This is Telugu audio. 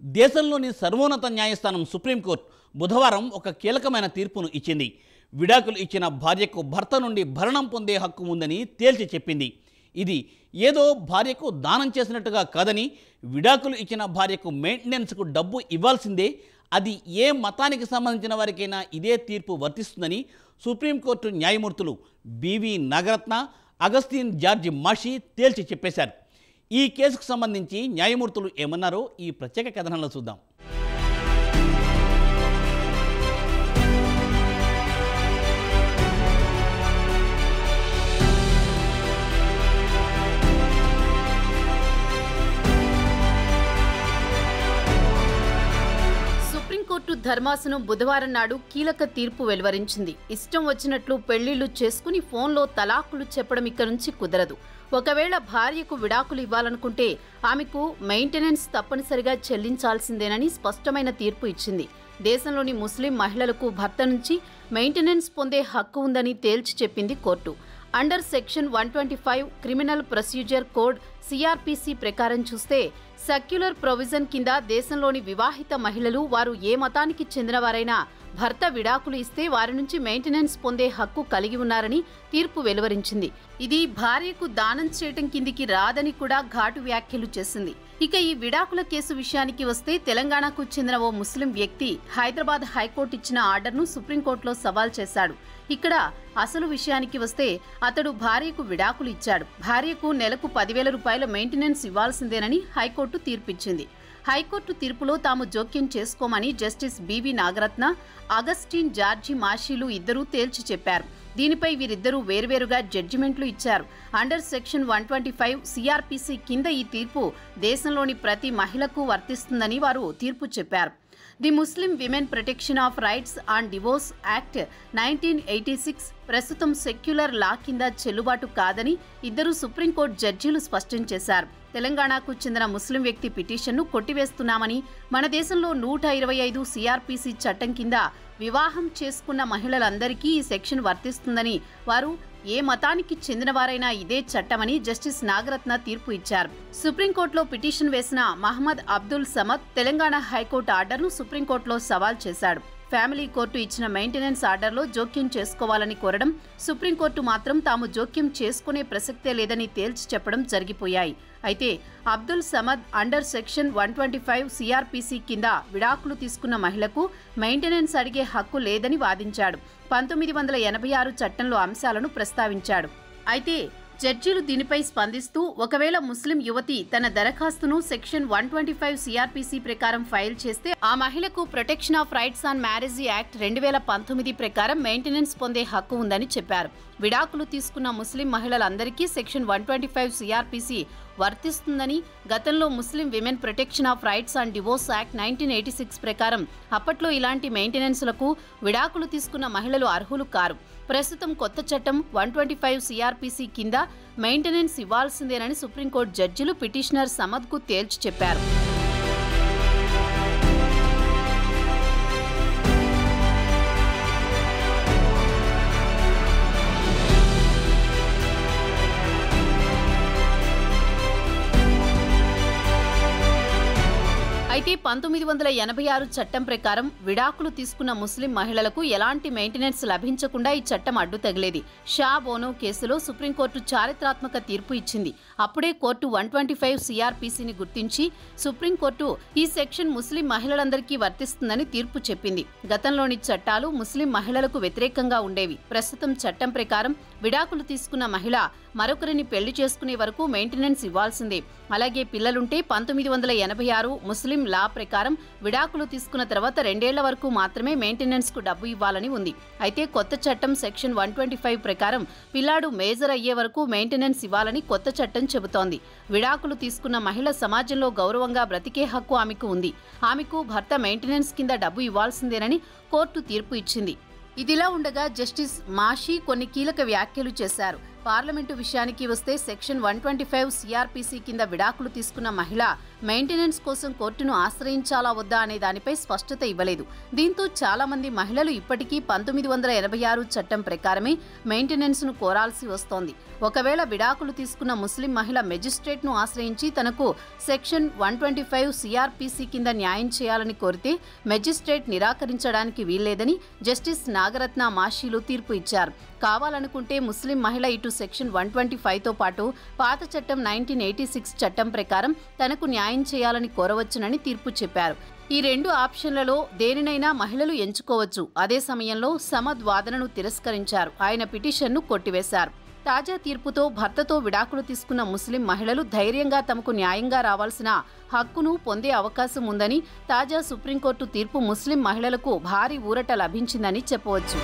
దేశంలోని సర్వోన్నత న్యాయస్థానం సుప్రీంకోర్టు బుధవారం ఒక కీలకమైన తీర్పును ఇచ్చింది. విడాకులు ఇచ్చిన భార్యకు భర్త నుండి భరణం పొందే హక్కు ఉందని తేల్చి చెప్పింది. ఇది ఏదో భార్యకు దానం చేసినట్టుగా కాదని, విడాకులు ఇచ్చిన భార్యకు మెయింటెనెన్స్కు డబ్బు ఇవ్వాల్సిందే, అది ఏ మతానికి సంబంధించిన వారికైనా ఇదే తీర్పు వర్తిస్తుందని సుప్రీంకోర్టు న్యాయమూర్తులు బివి నాగరత్న, అగస్టిన్ జార్జి మాషి తేల్చి చెప్పేశారు. ఈ కేసుకు సంబంధించి న్యాయమూర్తులు ఏమన్నారో ఈ ప్రత్యేక కథనంలో చూద్దాం. సుప్రీంకోర్టు ధర్మాసనం బుధవారం నాడు కీలక తీర్పు వెలువరించింది. ఇష్టం వచ్చినట్లు పెళ్లిళ్లు చేసుకుని ఫోన్లో తలాకులు చెప్పడం ఇక నుంచి కుదరదు. ఒకవేళ భార్యకు విడాకులు ఇవ్వాలనుకుంటే ఆమెకు మెయింటెనెన్స్ తప్పనిసరిగా చెల్లించాల్సిందేనని స్పష్టమైన తీర్పు ఇచ్చింది. దేశంలోని ముస్లిం మహిళలకు భర్త నుంచి మెయింటెనెన్స్ పొందే హక్కు ఉందని తేల్చి చెప్పింది court. Under section 125 criminal procedure code CrPC ప్రకారం చూస్తే సెక్యులర్ ప్రొవిజన్ కింద దేశంలోని వివాహిత మహిళలు వారు ఏ మతానికి చెందినవారైనా భర్త విడాకులు ఇస్తే వారి నుంచి మెయింటెనెన్స్ పొందే హక్కు కలిగి ఉన్నారని తీర్పు వెలువరించింది. ఇది భార్యకు దానం చేయటం కిందికి రాదని కూడా ఘాటు వ్యాఖ్యలు చేసింది. ఇక ఈ విడాకుల కేసు విషయానికి వస్తే తెలంగాణకు చెందిన ఓ ముస్లిం వ్యక్తి హైదరాబాద్ హైకోర్టు ఇచ్చిన ఆర్డర్ను సుప్రీంకోర్టులో సవాల్ చేశాడు. ఇక్కడ అసలు విషయానికి వస్తే అతడు భార్యకు విడాకులు ఇచ్చాడు. భార్యకు నెలకు 10,000 రూపాయల మెయింటెనెన్స్ ఇవ్వాల్సిందేనని హైకోర్టు తీర్పిచ్చింది. హైకోర్టు తీర్పులో తాము జోక్యం చేసుకోమని justice B V Nagarathna, Augustine George మాషీలు ఇద్దరూ తేల్చి చెప్పారు. దీనిపై వీరిద్దరూ వేర్వేరుగా జడ్జిమెంట్లు ఇచ్చారు. అండర్ సెక్షన్ 125 సిఆర్పిసి కింద ఈ తీర్పు దేశంలోని ప్రతి మహిళకు వర్తిస్తుందని వారు తీర్పు చెప్పారు. The Muslim women protection of rights and divorce act 1986 ప్రస్తుతం సెక్యులర్ లా కింద చెల్లుబాటు కాదని ఇద్దరు సుప్రీంకోర్టు జడ్జీలు స్పష్టం చేశారు. తెలంగాణకు చెందిన ముస్లిం వ్యక్తి పిటిషన్ను కొట్టివేస్తున్నామని, మన దేశంలో 125 సిఆర్పిసి చట్టం కింద వివాహం చేసుకున్న మహిళలందరికీ ఈ సెక్షన్ వర్తిస్తుందని, వారు ఏ మతానికి చెందినవారైనా ఇదే చట్టమని జస్టిస్ నాగరత్న తీర్పు ఇచ్చారు. సుప్రీంకోర్టులో పిటిషన్ వేసిన మహమ్మద్ అబ్దుల్ సమద్ తెలంగాణ హైకోర్టు ఆర్డర్ను సుప్రీంకోర్టులో సవాల్ చేశాడు. ఫ్యామిలీ కోర్టు ఇచ్చిన మెయింటెనెన్స్ ఆర్డర్లో జోక్యం చేసుకోవాలని కోరడం, సుప్రీంకోర్టు మాత్రం తాము జోక్యం చేసుకునే ప్రసక్తే లేదని తేల్చి చెప్పడం జరిగిపోయాయి. అయితే Abdul Samad under section 125 CrPC కింద విడాకులు తీసుకున్న మహిళకు మెయింటెనెన్స్ అడిగే హక్కు లేదని వాదించాడు. 1986 చట్టంలో అంశాలను ప్రస్తావించాడు. అయితే జడ్జీలు దీనిపై స్పందిస్తూ, ఒకవేళ ముస్లిం యువతి తన దరఖాస్తును సెక్షన్ 125 సిఆర్పిసి ప్రకారం ఫైల్ చేస్తే ఆ మహిళకు protection of rights on marriage act 2019 ప్రకారం మెయింటెనెన్స్ పొందే హక్కు ఉందని చెప్పారు. విడాకులు తీసుకున్న ముస్లిం మహిళలందరికీ సెక్షన్ 125 సిఆర్పిసి వర్తిస్తుందని, గతంలో Muslim women protection of rights and divorce act 1986 ప్రకారం అప్పట్లో ఇలాంటి మెయింటెనెన్స్లకు విడాకులు తీసుకున్న మహిళలు అర్హులు కారు. ప్రస్తుతం కొత్త చట్టం 125 సిఆర్పిసి కింద మెయింటెనెన్స్ ఇవ్వాల్సిందేనని సుప్రీంకోర్టు జడ్జిలు పిటిషనర్ సమద్కు తేల్చి చెప్పారు. అయితే 1986 చట్టం ప్రకారం విడాకులు తీసుకున్న ముస్లిం మహిళలకు ఎలాంటి మెయింటెనెన్స్ లభించకుండా ఈ చట్టం అడ్డు తగిలేది. షా బోనో కేసులో సుప్రీంకోర్టు చారిత్రాత్మక తీర్పు ఇచ్చింది. అప్పుడే కోర్టు 125 సిఆర్పిసిని గుర్తించి సుప్రీంకోర్టు ఈ సెక్షన్ ముస్లిం మహిళలందరికీ వర్తిస్తుందని తీర్పు చెప్పింది. గతంలోని చట్టాలు ముస్లిం మహిళలకు వ్యతిరేకంగా ఉండేవి. ప్రస్తుతం చట్టం ప్రకారం విడాకులు తీసుకున్న మహిళ మరొకరిని పెళ్లి చేసుకునే వరకు మెయింటెనెన్స్ ఇవ్వాల్సిందే. అలాగే పిల్లలుంటే 1986 ముస్లిం లా ప్రకారం విడాకులు తీసుకున్న తర్వాత 2 ఏళ్ల వరకు మాత్రమే మెయింటెనెన్స్ కు డబ్బు ఇవ్వాలని ఉంది. అయితే కొత్త చట్టం సెక్షన్ 125 ప్రకారం పిల్లాడు మేజర్ అయ్యే వరకు మెయింటెనెన్స్ ఇవ్వాలని కొత్త చట్టం చెబుతోంది. విడాకులు తీసుకున్న మహిళ సమాజంలో గౌరవంగా బ్రతికే హక్కు ఆమెకు ఉంది. ఆమెకు భర్త మెయింటెనెన్స్ కింద డబ్బు ఇవ్వాల్సిందేనని కోర్టు తీర్పు ఇచ్చింది. ఇదిలా ఉండగా జస్టిస్ మాషి కొన్ని కీలక వ్యాఖ్యలు చేశారు. పార్లమెంటు విషయానికి వస్తే సెక్షన్ 125 సిఆర్పిసి కింద విడాకులు తీసుకున్న మహిళ మెయింటెనెన్స్ కోసం కోర్టును ఆశ్రయించాలా వద్దా అనే దానిపై స్పష్టత ఇవ్వలేదు. దీంతో చాలా మంది మహిళలు ఇప్పటికీ 1986 చట్టం ప్రకారమే మెయింటెనెన్స్ను కోరాల్సి వస్తోంది. ఒకవేళ విడాకులు తీసుకున్న ముస్లిం మహిళ మెజిస్ట్రేట్ను ఆశ్రయించి తనకు సెక్షన్ 125 సిఆర్పిసి కింద న్యాయం చేయాలని కోరితే మెజిస్ట్రేట్ నిరాకరించడానికి వీల్లేదని జస్టిస్ నాగరత్న మాషీలు తీర్పు ఇచ్చారు. కావాలనుకుంటే ముస్లిం మహిళ ఇటు సెక్షన్ 125తో పాటు పాత చట్టం 1986 చట్టం ప్రకారం తనకు న్యాయం చేయాలని కోరవచ్చునని తీర్పు చెప్పారు. ఈ రెండు ఆప్షన్లలో దేనినైనా మహిళలు ఎంచుకోవచ్చు. అదే సమయంలో సమద్ వాదనను తిరస్కరించారు. ఆయన పిటిషన్ను కొట్టివేశారు. తాజా తీర్పుతో భర్తతో విడాకులు తీసుకున్న ముస్లిం మహిళలు ధైర్యంగా తమకు న్యాయంగా రావాల్సిన హక్కును పొందే అవకాశం ఉందని తాజా సుప్రీంకోర్టు తీర్పు ముస్లిం మహిళలకు భారీ ఊరట లభించిందని చెప్పవచ్చు.